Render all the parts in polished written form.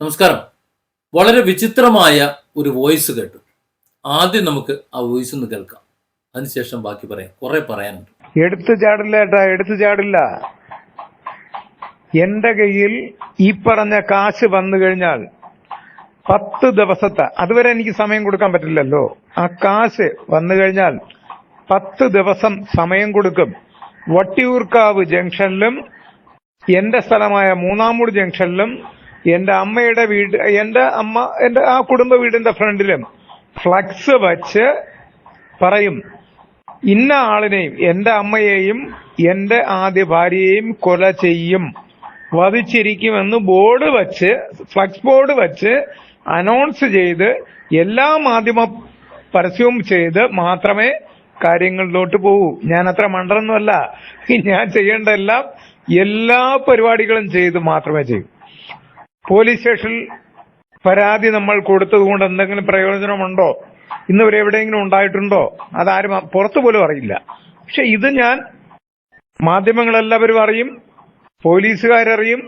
നമസ്കാരം. വളരെ വിചിത്രമായ ഒരു വോയിസ് കേട്ടു. ആദ്യം നമുക്ക് ആ വോയിസ് ഒന്ന് കേൾക്കാം. അതിനുശേഷം ബാക്കി പറയാം. കുറെ പറയാനുണ്ട്. എടുത്തു ചാടില്ല ഏട്ടാ, എടുത്തു ചാടില്ല. എന്റെ കയ്യിൽ ഈ പറഞ്ഞ കാശ് വന്നു കഴിഞ്ഞാൽ 10 ദിവസത്തെ, അതുവരെ എനിക്ക് സമയം കൊടുക്കാൻ പറ്റില്ലല്ലോ. ആ കാശ് വന്നു കഴിഞ്ഞാൽ 10 ദിവസം സമയം കൊടുക്കും. വട്ടിയൂർക്കാവ് ജംഗ്ഷനിലും എന്റെ സ്ഥലമായ മൂന്നാമൂട് ജംഗ്ഷനിലും എന്റെ അമ്മയുടെ വീട്, എന്റെ ആ കുടുംബ വീടിന്റെ ഫ്രണ്ടിലും ഫ്ലക്സ് വച്ച് പറയും, ഇന്ന ആളിനെയും എന്റെ അമ്മയെയും എന്റെ ആദ്യ ഭാര്യയെയും കൊല ചെയ്യും, വധിച്ചിരിക്കുമെന്ന് ബോർഡ് വച്ച്, ഫ്ലക്സ് ബോർഡ് വച്ച് അനൗൺസ് ചെയ്ത് എല്ലാ മാധ്യമ പരസ്യവും ചെയ്ത് മാത്രമേ കാര്യങ്ങളിലോട്ട് പോകൂ. ഞാൻ അത്ര മണ്ടനൊന്നുമല്ല. ഞാൻ ചെയ്യേണ്ട എല്ലാ പരിപാടികളും ചെയ്ത് മാത്രമേ ചെയ്യൂ. പോലീസ് സ്റ്റേഷനിൽ പരാതി നമ്മൾ കൊടുത്തത് കൊണ്ട് എന്തെങ്കിലും പ്രയോജനമുണ്ടോ, ഇന്ന് വരെ എവിടെയെങ്കിലും ഉണ്ടായിട്ടുണ്ടോ, അതാരും പുറത്തു പോലും അറിയില്ല. പക്ഷെ ഇത് ഞാൻ മാധ്യമങ്ങളെല്ലാവരും അറിയും, പോലീസുകാരറിയും,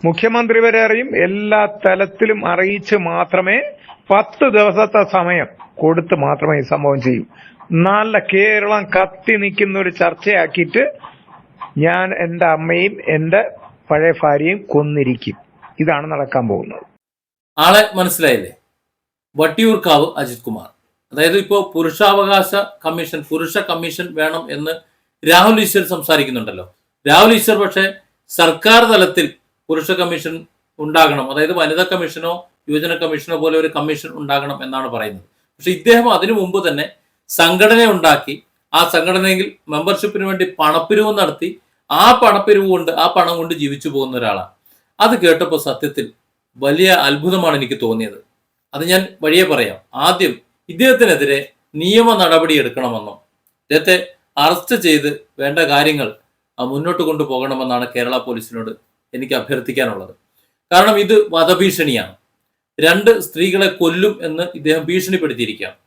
മുഖ്യമന്ത്രി വരെ അറിയും. എല്ലാ തലത്തിലും അറിയിച്ച് മാത്രമേ 10 ദിവസത്തെ സമയം കൊടുത്ത് മാത്രമേ ഈ സംഭവം ചെയ്യൂ. നല്ല കേരളം കത്തി നിൽക്കുന്ന ഒരു ചർച്ചയാക്കിയിട്ട് ഞാൻ എന്റെ അമ്മയും എന്റെ പഴയ ഭാര്യയും കൊന്നിരിക്കും. ഇതാണ് നടക്കാൻ പോകുന്നത്. ആളെ മനസ്സിലായില്ലേ? വട്ടിയൂർക്കാവ് അജിത് കുമാർ. അതായത് ഇപ്പോൾ പുരുഷാവകാശ കമ്മീഷൻ, പുരുഷ കമ്മീഷൻ വേണം എന്ന് രാഹുൽ ഈശ്വർ സംസാരിക്കുന്നുണ്ടല്ലോ. രാഹുൽ ഈശ്വർ പക്ഷേ സർക്കാർ തലത്തിൽ പുരുഷ കമ്മീഷൻ ഉണ്ടാകണം, അതായത് വനിതാ കമ്മീഷനോ യുവജന കമ്മീഷനോ പോലെ ഒരു കമ്മീഷൻ ഉണ്ടാകണം എന്നാണ് പറയുന്നത്. പക്ഷെ ഇദ്ദേഹം അതിനു മുമ്പ് തന്നെ സംഘടന ഉണ്ടാക്കി, ആ സംഘടനയിൽ മെമ്പർഷിപ്പിന് വേണ്ടി പണപ്പിരിവ് നടത്തി, ആ പണം കൊണ്ട് ജീവിച്ചു പോകുന്ന ഒരാളാണ്. അത് കേട്ടപ്പോൾ സത്യത്തിൽ വലിയ അത്ഭുതമാണ് എനിക്ക് തോന്നിയത്. അത് ഞാൻ വഴിയെ പറയാം. ആദ്യം ഇദ്ദേഹത്തിനെതിരെ നിയമ നടപടി എടുക്കണമെന്നും ഇദ്ദേഹത്തെ അറസ്റ്റ് ചെയ്ത് വേണ്ട കാര്യങ്ങൾ മുന്നോട്ട് കൊണ്ടുപോകണമെന്നാണ് കേരള പോലീസിനോട് എനിക്ക് അഭ്യർത്ഥിക്കാനുള്ളത്. കാരണം ഇത് വധഭീഷണിയാണ്. 2 സ്ത്രീകളെ കൊല്ലും എന്ന് ഇദ്ദേഹം ഭീഷണിപ്പെടുത്തിയിരിക്കുകയാണ്.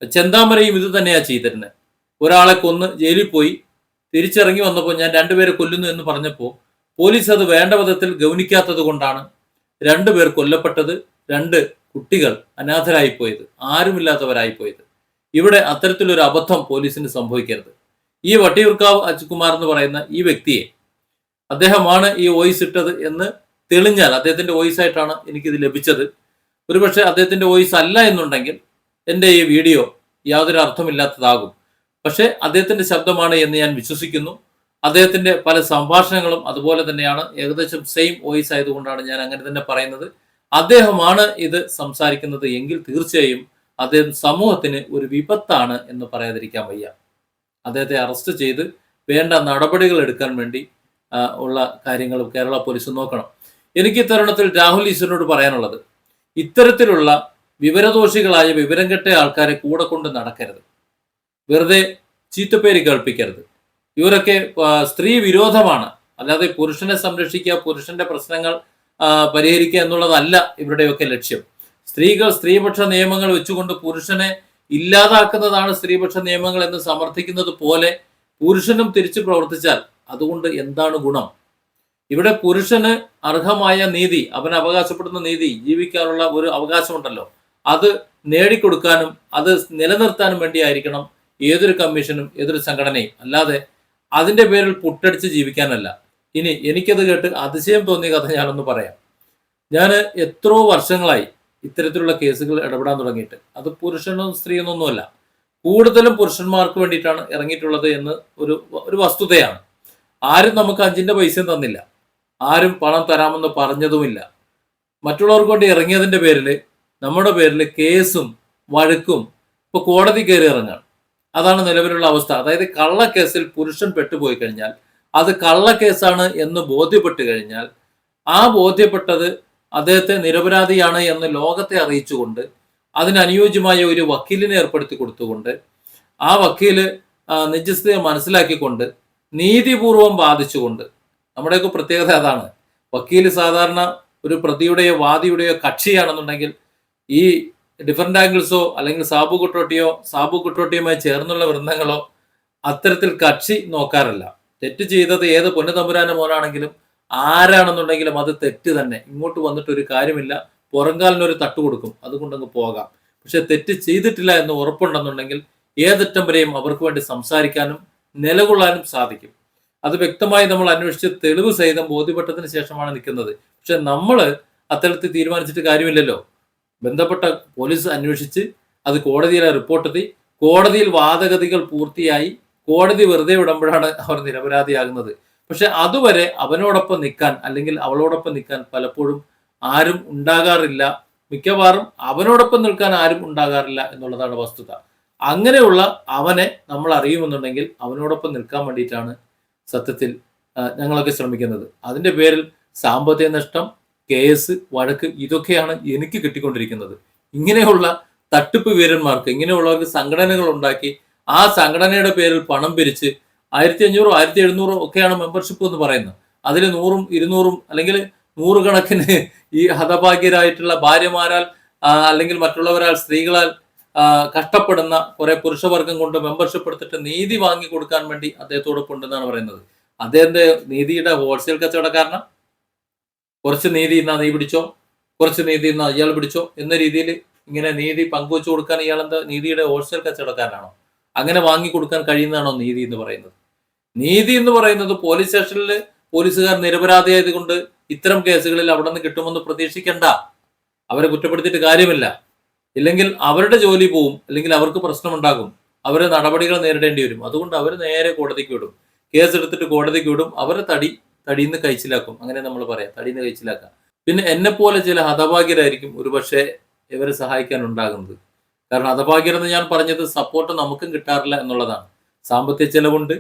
ചെന്താമരയും ഇത് തന്നെയാണ് ചെയ്തിരുന്നത്. ഒരാളെ കൊന്ന് ജയിലിൽ പോയി തിരിച്ചിറങ്ങി വന്നപ്പോൾ ഞാൻ 2 പേരെ കൊല്ലുന്നു എന്ന് പറഞ്ഞപ്പോൾ പോലീസ് അത് വേണ്ട വിധത്തിൽ ഗൗനിക്കാത്തത് കൊണ്ടാണ് 2 പേർ കൊല്ലപ്പെട്ടത്, 2 കുട്ടികൾ അനാഥരായിപ്പോയത്, ആരുമില്ലാത്തവരായിപ്പോയത്. ഇവിടെ അത്തരത്തിലൊരു അബദ്ധം പോലീസിന് സംഭവിക്കരുത്. ഈ വട്ടിയൂർക്കാവ് അജിത് കുമാർ എന്ന് പറയുന്ന ഈ വ്യക്തിയെ, അദ്ദേഹമാണ് ഈ വോയിസ് ഇട്ടത് എന്ന് തെളിഞ്ഞാൽ, അദ്ദേഹത്തിന്റെ വോയിസ് ആയിട്ടാണ് എനിക്കിത് ലഭിച്ചത്. ഒരുപക്ഷെ അദ്ദേഹത്തിന്റെ വോയിസ് അല്ല എന്നുണ്ടെങ്കിൽ എൻ്റെ ഈ വീഡിയോ യാതൊരു അർത്ഥമില്ലാത്തതാകും. പക്ഷെ അദ്ദേഹത്തിന്റെ ശബ്ദമാണ് എന്ന് ഞാൻ വിശ്വസിക്കുന്നു. അദ്ദേഹത്തിന്റെ പല സംഭാഷണങ്ങളും അതുപോലെ തന്നെയാണ്, ഏകദേശം സെയിം വോയിസ് ആയതുകൊണ്ടാണ് ഞാൻ അങ്ങനെ തന്നെ പറയുന്നത്. അദ്ദേഹമാണ് ഇത് സംസാരിക്കുന്നത് എങ്കിൽ തീർച്ചയായും അദ്ദേഹം സമൂഹത്തിന് ഒരു വിപത്താണ് എന്ന് പറയാതിരിക്കാൻ വയ്യ. അദ്ദേഹത്തെ അറസ്റ്റ് ചെയ്ത് വേണ്ട നടപടികൾ എടുക്കാൻ വേണ്ടി ഉള്ള കാര്യങ്ങൾ കേരള പോലീസ് നോക്കണം. എനിക്ക് ഇത്തരുണത്തിൽ രാഹുൽ ഈശ്വറിനോട് പറയാനുള്ളത്, ഇത്തരത്തിലുള്ള വിവരദോഷികളായ വിവരം കെട്ട ആൾക്കാരെ കൂടെ കൊണ്ട് നടക്കരുത്. വെറുതെ ചീത്തപ്പേര് കേൾപ്പിക്കരുത്. ഇവരൊക്കെ സ്ത്രീ വിരോധമാണ്. അല്ലാതെ പുരുഷനെ സംരക്ഷിക്കുക, പുരുഷന്റെ പ്രശ്നങ്ങൾ പരിഹരിക്കുക എന്നുള്ളതല്ല ഇവരുടെയൊക്കെ ലക്ഷ്യം. സ്ത്രീകൾ സ്ത്രീപക്ഷ നിയമങ്ങൾ വെച്ചുകൊണ്ട് പുരുഷനെ ഇല്ലാതാക്കുന്നതാണ് സ്ത്രീപക്ഷ നിയമങ്ങൾ എന്ന് സമർത്ഥിക്കുന്നത് പോലെ പുരുഷനും തിരിച്ചു പ്രവർത്തിച്ചാൽ അതുകൊണ്ട് എന്താണ് ഗുണം? ഇവിടെ പുരുഷന് അർഹമായ നീതി, അവൻ അവകാശപ്പെടുന്ന നീതി, ജീവിക്കാനുള്ള ഒരു അവകാശമുണ്ടല്ലോ, അത് നേടിക്കൊടുക്കാനും അത് നിലനിർത്താനും വേണ്ടിയായിരിക്കണം ഏതൊരു കമ്മീഷനും ഏതൊരു സംഘടനയും. അല്ലാതെ അതിന്റെ പേരിൽ പുട്ടടിച്ച് ജീവിക്കാനല്ല. ഇനി എനിക്കത് കേട്ട് അതിശയം തോന്നിയ കഥ ഞാനൊന്ന് പറയാം. ഞാൻ എത്രയോ വർഷങ്ങളായി ഇത്തരത്തിലുള്ള കേസുകൾ ഇടപെടാൻ തുടങ്ങിയിട്ട്. അത് പുരുഷനോ സ്ത്രീയൊന്നൊന്നുമല്ല, കൂടുതലും പുരുഷന്മാർക്ക് വേണ്ടിയിട്ടാണ് ഇറങ്ങിയിട്ടുള്ളത് എന്ന് ഒരു വസ്തുതയാണ്. ആരും നമുക്ക് 5 പൈസയും തന്നില്ല, ആരും പണം തരാമെന്ന് പറഞ്ഞതുമില്ല. മറ്റുള്ളവർക്ക് വേണ്ടി ഇറങ്ങിയതിന്റെ പേരിൽ നമ്മുടെ പേരിൽ കേസും വഴക്കും ഇപ്പൊ കോടതി കയറി ഇറങ്ങാണ്. അതാണ് നിലവിലുള്ള അവസ്ഥ. അതായത് കള്ളക്കേസിൽ പുരുഷൻ പെട്ടുപോയി കഴിഞ്ഞാൽ, അത് കള്ളക്കേസാണ് എന്ന് ബോധ്യപ്പെട്ട് കഴിഞ്ഞാൽ, ആ ബോധ്യപ്പെട്ടത് അദ്ദേഹത്തെ നിരപരാധിയാണ് എന്ന് ലോകത്തെ അറിയിച്ചുകൊണ്ട് അതിനനുയോജ്യമായ ഒരു വക്കീലിനെ ഏർപ്പെടുത്തി കൊടുത്തുകൊണ്ട് ആ വക്കീല് നിജസ്ഥിതിയെ മനസ്സിലാക്കിക്കൊണ്ട് നീതിപൂർവം ബാധിച്ചുകൊണ്ട്, നമ്മുടെയൊക്കെ പ്രത്യേകത അതാണ്. വക്കീല് സാധാരണ ഒരു പ്രതിയുടെയോ വാദിയുടെയോ കക്ഷിയാണെന്നുണ്ടെങ്കിൽ ഈ ഡിഫറെന്റ് ആംഗിൾസോ അല്ലെങ്കിൽ സാബു കുട്ടോട്ടിയുമായി ചേർന്നുള്ള വൃന്ദങ്ങളോ അത്തരത്തിൽ കക്ഷി നോക്കാറില്ല. തെറ്റ് ചെയ്തത് ഏത് പൊന്നു തമ്പുരാന്റെ മോനാണെങ്കിലും ആരാണെന്നുണ്ടെങ്കിലും അത് തെറ്റ് തന്നെ. ഇങ്ങോട്ട് വന്നിട്ട് ഒരു കാര്യമില്ല, പുറംകാലിനൊരു തട്ട് കൊടുക്കും, അതുകൊണ്ടങ്ങ് പോകാം. പക്ഷെ തെറ്റ് ചെയ്തിട്ടില്ല എന്ന് ഉറപ്പുണ്ടെന്നുണ്ടെങ്കിൽ ഏതറ്റം വരെയും അവർക്ക് വേണ്ടി സംസാരിക്കാനും നിലകൊള്ളാനും സാധിക്കും. അത് വ്യക്തമായി നമ്മൾ അന്വേഷിച്ച് തെളിവ് സഹിതം ബോധ്യപ്പെട്ടതിന് ശേഷമാണ് നിൽക്കുന്നത്. പക്ഷെ നമ്മൾ അത്തരത്തിൽ തീരുമാനിച്ചിട്ട് കാര്യമില്ലല്ലോ. ബന്ധപ്പെട്ട പോലീസ് അന്വേഷിച്ച് അത് കോടതിയിലെ റിപ്പോർട്ട് എത്തി, കോടതിയിൽ വാദഗതികൾ പൂർത്തിയായി, കോടതി വെറുതെ വിടുമ്പോഴാണ് അവർ നിരപരാധിയാകുന്നത്. പക്ഷെ അതുവരെ അവനോടൊപ്പം നിൽക്കാൻ അല്ലെങ്കിൽ അവളോടൊപ്പം നിൽക്കാൻ പലപ്പോഴും ആരും ഉണ്ടാകാറില്ല. മിക്കവാറും അവനോടൊപ്പം നിൽക്കാൻ ആരും ഉണ്ടാകാറില്ല എന്നുള്ളതാണ് വസ്തുത. അങ്ങനെയുള്ള അവനെ നമ്മൾ അറിയുമെന്നുണ്ടെങ്കിൽ അവനോടൊപ്പം നിൽക്കാൻ വേണ്ടിയിട്ടാണ് സത്യത്തിൽ ഞങ്ങളൊക്കെ ശ്രമിക്കുന്നത്. അതിന്റെ പേരിൽ സാമ്പത്തിക നഷ്ടം, കേസ്, വഴക്ക് ഇതൊക്കെയാണ് എനിക്ക് കിട്ടിക്കൊണ്ടിരിക്കുന്നത്. ഇങ്ങനെയുള്ള തട്ടിപ്പ് വീരന്മാർക്ക്, ഇങ്ങനെയുള്ളവർക്ക് സംഘടനകൾ ഉണ്ടാക്കി ആ സംഘടനയുടെ പേരിൽ പണം പിരിച്ച് 1500 1700 ഒക്കെയാണ് മെമ്പർഷിപ്പ് എന്ന് പറയുന്നത്. അതിൽ 100ഉം 200ഉം അല്ലെങ്കിൽ നൂറുകണക്കിന് ഈ ഹതഭാഗ്യരായിട്ടുള്ള ഭാര്യമാരാൽ അല്ലെങ്കിൽ മറ്റുള്ളവരാൽ, സ്ത്രീകളാൽ കഷ്ടപ്പെടുന്ന കുറെ പുരുഷവർഗം കൊണ്ട് മെമ്പർഷിപ്പ് എടുത്തിട്ട് നീതി വാങ്ങി കൊടുക്കാൻ വേണ്ടി അദ്ദേഹത്തോടൊപ്പം ഉണ്ടെന്നാണ് പറയുന്നത്. അദ്ദേഹത്തെ നീതിയുടെ ഹോൾസെയിൽ കച്ചവടക്കാരന, കുറച്ച് നീതി എന്നാ നീ പിടിച്ചോ, കുറച്ച് നീതി എന്നാ ഇയാൾ പിടിച്ചോ എന്ന രീതിയിൽ ഇങ്ങനെ നീതി പങ്കുവെച്ചു കൊടുക്കാൻ ഇയാൾ എന്താ നീതിയുടെ ഹോൾസെയിൽ കച്ചവടക്കാരനാണോ? അങ്ങനെ വാങ്ങി കൊടുക്കാൻ കഴിയുന്നതാണോ നീതി എന്ന് പറയുന്നത്? നീതി എന്ന് പറയുന്നത് പോലീസ് സ്റ്റേഷനിൽ പോലീസുകാർ നിരപരാധിയായത് കൊണ്ട് ഇത്തരം കേസുകളിൽ അവിടെ നിന്ന് കിട്ടുമെന്ന് പ്രതീക്ഷിക്കണ്ട. അവരെ കുറ്റപ്പെടുത്തിയിട്ട് കാര്യമില്ല. ഇല്ലെങ്കിൽ അവരുടെ ജോലി പോവും, അല്ലെങ്കിൽ അവർക്ക് പ്രശ്നമുണ്ടാകും, അവരെ നടപടികൾ നേരിടേണ്ടി വരും. അതുകൊണ്ട് അവർ നേരെ കോടതിക്ക് വിടും, കേസ് എടുത്തിട്ട് കോടതിക്ക് വിടും, അവരെ തടിയിന്ന് കഴിച്ചിലാക്കും. അങ്ങനെ നമ്മൾ പറയാം, തടിയിന്ന് കഴിച്ചിലാക്കാം. പിന്നെ എന്നെ പോലെ ചില ഹതഭാഗ്യരായിരിക്കും ഒരുപക്ഷെ ഇവരെ സഹായിക്കാൻ ഉണ്ടാകുന്നത്. കാരണം ഹതഭാഗ്യരെന്ന് ഞാൻ പറഞ്ഞത് സപ്പോർട്ട് നമുക്കും കിട്ടാറില്ല എന്നുള്ളതാണ്. സാമ്പത്തിക ചെലവുണ്ട്,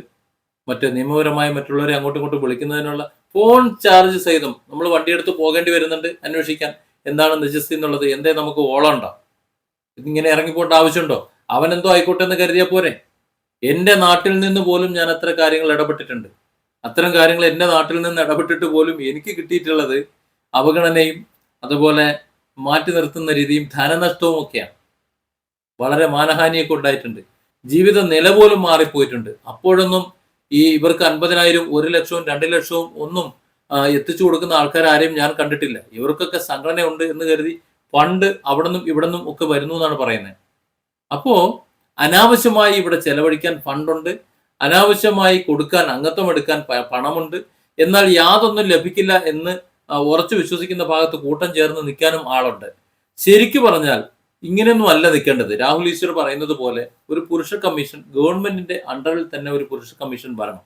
മറ്റ് നിയമപരമായി മറ്റുള്ളവരെ അങ്ങോട്ടും ഇങ്ങോട്ടും വിളിക്കുന്നതിനുള്ള ഫോൺ ചാർജ് സഹിതം നമ്മൾ വണ്ടിയെടുത്ത് പോകേണ്ടി വരുന്നുണ്ട് അന്വേഷിക്കാൻ എന്താണ് നിജസ്ഥിതി എന്നുള്ളത്. എന്തേ നമുക്ക് ഓളമുണ്ടോ? ഇതിങ്ങനെ ഇറങ്ങിപ്പോണ്ട ആവശ്യമുണ്ടോ? അവനെന്തോ ആയിക്കോട്ടെ എന്ന് കരുതിയാൽ പോരെ? എൻ്റെ നാട്ടിൽ നിന്ന് പോലും ഞാൻ അത്ര കാര്യങ്ങൾ ഇടപെട്ടിട്ടുണ്ട്. അത്തരം കാര്യങ്ങൾ എൻ്റെ നാട്ടിൽ നിന്ന് ഇടപെട്ടിട്ട് പോലും എനിക്ക് കിട്ടിയിട്ടുള്ളത് അവഗണനയും അതുപോലെ മാറ്റി നിർത്തുന്ന രീതിയും ധനനഷ്ടവും ഒക്കെയാണ്. വളരെ മാനഹാനിയൊക്കെ ഉണ്ടായിട്ടുണ്ട്. ജീവിത നില പോലും മാറിപ്പോയിട്ടുണ്ട്. അപ്പോഴൊന്നും ഈ ഇവർക്ക് 50,000, 1 ലക്ഷവും 2 ലക്ഷവും ഒന്നും എത്തിച്ചു കൊടുക്കുന്ന ആൾക്കാരും ഞാൻ കണ്ടിട്ടില്ല. ഇവർക്കൊക്കെ സംഘടന ഉണ്ട് എന്ന് കരുതി ഫണ്ട് അവിടെ നിന്നും ഇവിടെ നിന്നും ഒക്കെ വരുന്നു എന്നാണ് പറയുന്നത്. അപ്പോ അനാവശ്യമായി ഇവിടെ ചെലവഴിക്കാൻ ഫണ്ടുണ്ട്, അനാവശ്യമായി കൊടുക്കാൻ, അംഗത്വം എടുക്കാൻ പണമുണ്ട്. എന്നാൽ യാതൊന്നും ലഭിക്കില്ല എന്ന് ഉറച്ചു വിശ്വസിക്കുന്ന ഭാഗത്ത് കൂട്ടം ചേർന്ന് നിൽക്കാനും ആളുണ്ട്. ശരിക്കു പറഞ്ഞാൽ ഇങ്ങനെയൊന്നും അല്ല നിൽക്കേണ്ടത്. രാഹുൽ ഈശ്വർ പറയുന്നത് പോലെ ഒരു പുരുഷ കമ്മീഷൻ, ഗവൺമെന്റിന്റെ അണ്ടറിൽ തന്നെ ഒരു പുരുഷ കമ്മീഷൻ വരണം.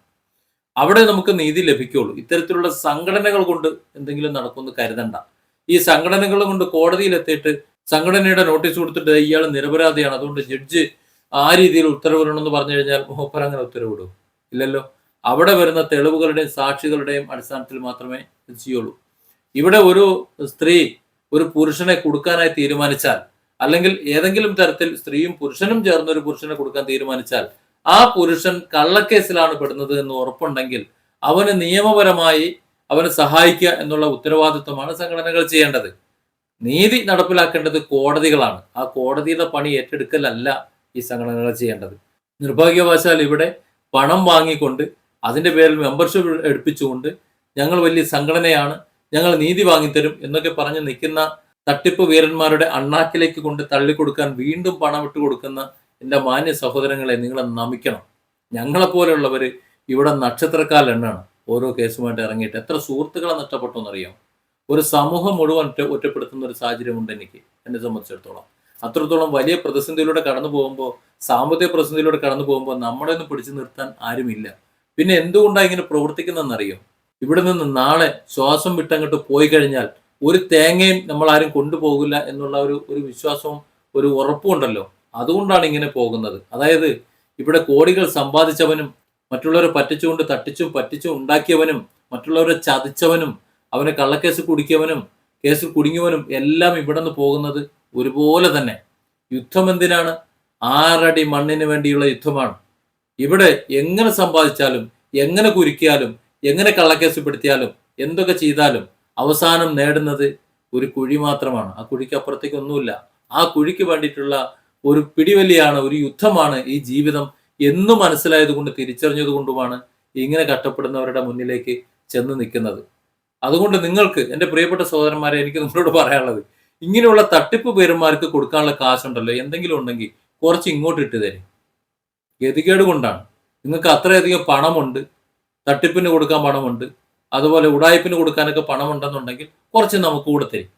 അവിടെ നമുക്ക് നീതി ലഭിക്കുള്ളൂ. ഇത്തരത്തിലുള്ള സംഘടനകൾ കൊണ്ട് എന്തെങ്കിലും നടക്കുമെന്ന് കരുതണ്ട. ഈ സംഘടനകൾ കൊണ്ട് കോടതിയിൽ എത്തിയിട്ട് സംഘടനയുടെ നോട്ടീസ് കൊടുത്തിട്ട് ഇയാൾ നിരപരാധിയാണ്, അതുകൊണ്ട് ജഡ്ജ് ആ രീതിയിൽ ഉത്തരവിടണമെന്ന് പറഞ്ഞു കഴിഞ്ഞാൽ മൂപ്പർ അങ്ങനെ ഉത്തരവിടും? ഇല്ലല്ലോ. അവിടെ വരുന്ന തെളിവുകളുടെയും സാക്ഷികളുടെയും അടിസ്ഥാനത്തിൽ മാത്രമേ ഇത് ചെയ്യുള്ളൂ. ഇവിടെ ഒരു സ്ത്രീ ഒരു പുരുഷനെ കൊടുക്കാനായി തീരുമാനിച്ചാൽ, അല്ലെങ്കിൽ ഏതെങ്കിലും തരത്തിൽ സ്ത്രീയും പുരുഷനും ചേർന്ന് ഒരു പുരുഷനെ കൊടുക്കാൻ തീരുമാനിച്ചാൽ, ആ പുരുഷൻ കള്ളക്കേസിലാണ് പെടുന്നത് എന്ന് ഉറപ്പുണ്ടെങ്കിൽ അവന് നിയമപരമായി അവനെ സഹായിക്കുക എന്നുള്ള ഉത്തരവാദിത്വമാണ് സംഘടനകൾ ചെയ്യേണ്ടത്. നീതി നടപ്പിലാക്കേണ്ടത് കോടതികളാണ്. ആ കോടതിയുടെ പണി ഏറ്റെടുക്കലല്ല ഈ സംഘടനകൾ ചെയ്യേണ്ടത്. നിർഭാഗ്യവശാൽ ഇവിടെ പണം വാങ്ങിക്കൊണ്ട് അതിന്റെ പേരിൽ മെമ്പർഷിപ്പ് എടുപ്പിച്ചുകൊണ്ട് ഞങ്ങൾ വലിയ സംഘടനയാണ്, ഞങ്ങൾ നീതി വാങ്ങിത്തരും എന്നൊക്കെ പറഞ്ഞ് നിൽക്കുന്ന തട്ടിപ്പ് വീരന്മാരുടെ അണ്ണാക്കിലേക്ക് കൊണ്ട് തള്ളിക്കൊടുക്കാൻ വീണ്ടും പണം ഇട്ട് കൊടുക്കുന്ന എൻ്റെ മാന്യ സഹോദരങ്ങളെ നിങ്ങളെ നമിക്കണം. ഞങ്ങളെപ്പോലെയുള്ളവർ ഇവിടെ നക്ഷത്രക്കാലെണ്ണാണ് ഓരോ കേസുമായിട്ട് ഇറങ്ങിയിട്ട്. എത്ര സുഹൃത്തുക്കളെ നഷ്ടപ്പെട്ടു എന്നറിയാം. ഒരു സമൂഹം മുഴുവൻ ഒറ്റപ്പെടുത്തുന്ന ഒരു സാഹചര്യമുണ്ട് എന്നെ സംബന്ധിച്ചിടത്തോളം. അത്രത്തോളം വലിയ പ്രതിസന്ധിയിലൂടെ കടന്നു പോകുമ്പോൾ, സാമ്പത്തിക പ്രതിസന്ധിയിലൂടെ കടന്നു പോകുമ്പോൾ നമ്മളെ ഒന്നും പിടിച്ചു നിർത്താൻ ആരുമില്ല. പിന്നെ എന്തുകൊണ്ടാണ് ഇങ്ങനെ പ്രവർത്തിക്കുന്നതെന്നറിയോ? ഇവിടെ നിന്ന് നാളെ ശ്വാസം വിട്ടങ്ങോട്ട് പോയി കഴിഞ്ഞാൽ ഒരു തേങ്ങയും നമ്മൾ ആരും കൊണ്ടുപോകില്ല എന്നുള്ള ഒരു വിശ്വാസവും ഒരു ഉറപ്പും ഉണ്ടല്ലോ. അതുകൊണ്ടാണ് ഇങ്ങനെ പോകുന്നത്. അതായത് ഇവിടെ കോടികൾ സമ്പാദിച്ചവനും മറ്റുള്ളവരെ പറ്റിച്ചുകൊണ്ട് തട്ടിച്ചും പറ്റിച്ചും ഉണ്ടാക്കിയവനും മറ്റുള്ളവരെ ചതിച്ചവനും അവനെ കള്ളക്കേസ് കുടിക്കിയവനും കേസിൽ കുടുങ്ങിയവനും എല്ലാം ഇവിടെ നിന്ന് പോകുന്നത് ഒരുപോലെ തന്നെ. യുദ്ധം എന്തിനാണ്? 6 അടി മണ്ണിന് വേണ്ടിയുള്ള യുദ്ധമാണ്. ഇവിടെ എങ്ങനെ സമ്പാദിച്ചാലും, എങ്ങനെ കുരുക്കിയാലും, എങ്ങനെ കള്ളക്കേസ് പെടുത്തിയാലും, എന്തൊക്കെ ചെയ്താലും അവസാനം നേടുന്നത് ഒരു കുഴി മാത്രമാണ്. ആ കുഴിക്ക് അപ്പുറത്തേക്ക് ഒന്നുമില്ല. ആ കുഴിക്ക് വേണ്ടിയിട്ടുള്ള ഒരു പിടിവലിയാണ്, ഒരു യുദ്ധമാണ് ഈ ജീവിതം എന്ന് മനസ്സിലായത് കൊണ്ട്, തിരിച്ചറിഞ്ഞത് കൊണ്ടുമാണ് ഇങ്ങനെ കഷ്ടപ്പെടുന്നവരുടെ മുന്നിലേക്ക് ചെന്ന് നിൽക്കുന്നത്. അതുകൊണ്ട് നിങ്ങൾക്ക്, എൻ്റെ പ്രിയപ്പെട്ട സഹോദരന്മാരെ, എനിക്ക് നിങ്ങളോട് പറയാനുള്ളത്, ഇങ്ങനെയുള്ള തട്ടിപ്പ് പേരന്മാർക്ക് കൊടുക്കാനുള്ള കാശുണ്ടല്ലോ, എന്തെങ്കിലും ഉണ്ടെങ്കിൽ കുറച്ച് ഇങ്ങോട്ട് ഇട്ട് തരും. ഗതികേട് കൊണ്ടാണ്. നിങ്ങൾക്ക് അത്രയധികം പണമുണ്ട്, തട്ടിപ്പിന് കൊടുക്കാൻ പണമുണ്ട്, അതുപോലെ ഉടായ്പിന് കൊടുക്കാനൊക്കെ പണമുണ്ടെന്നുണ്ടെങ്കിൽ കുറച്ച് നമുക്ക് കൂടെ തരും.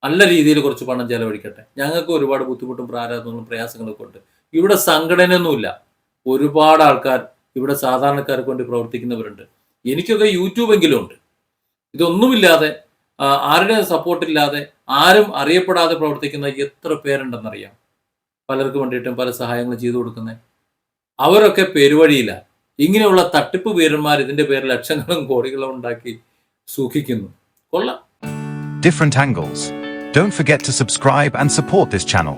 നല്ല രീതിയിൽ കുറച്ച് പണം ചെലവഴിക്കട്ടെ. ഞങ്ങൾക്ക് ഒരുപാട് ബുദ്ധിമുട്ടും പ്രാരാബ്ദങ്ങളും പ്രയാസങ്ങളൊക്കെ ഉണ്ട്. ഇവിടെ സംഘടനയൊന്നുമില്ല. ഒരുപാട് ആൾക്കാർ ഇവിടെ സാധാരണക്കാർക്ക് വേണ്ടി പ്രവർത്തിക്കുന്നവരുണ്ട്. എനിക്കൊക്കെ യൂട്യൂബെങ്കിലും ഉണ്ട്. ഇതൊന്നുമില്ലാതെ, ആരുടെയും സപ്പോർട്ടില്ലാതെ, ആരും അറിയപ്പെടാതെ പ്രവർത്തിക്കുന്ന എത്ര പേരുണ്ടെന്നറിയാം. പലർക്ക് വേണ്ടിയിട്ടും പല സഹായങ്ങളും ചെയ്തു കൊടുക്കുന്നത്. അവരൊക്കെ പെരുവഴിയില്ല. ഇങ്ങനെയുള്ള തട്ടിപ്പ് വീരന്മാർ ഇതിന്റെ പേരിൽ ലക്ഷങ്ങളും കോടികളും ഉണ്ടാക്കി സുഖിക്കുന്നു. കൊള്ളാം. Different angles. Don't forget to subscribe and support this channel.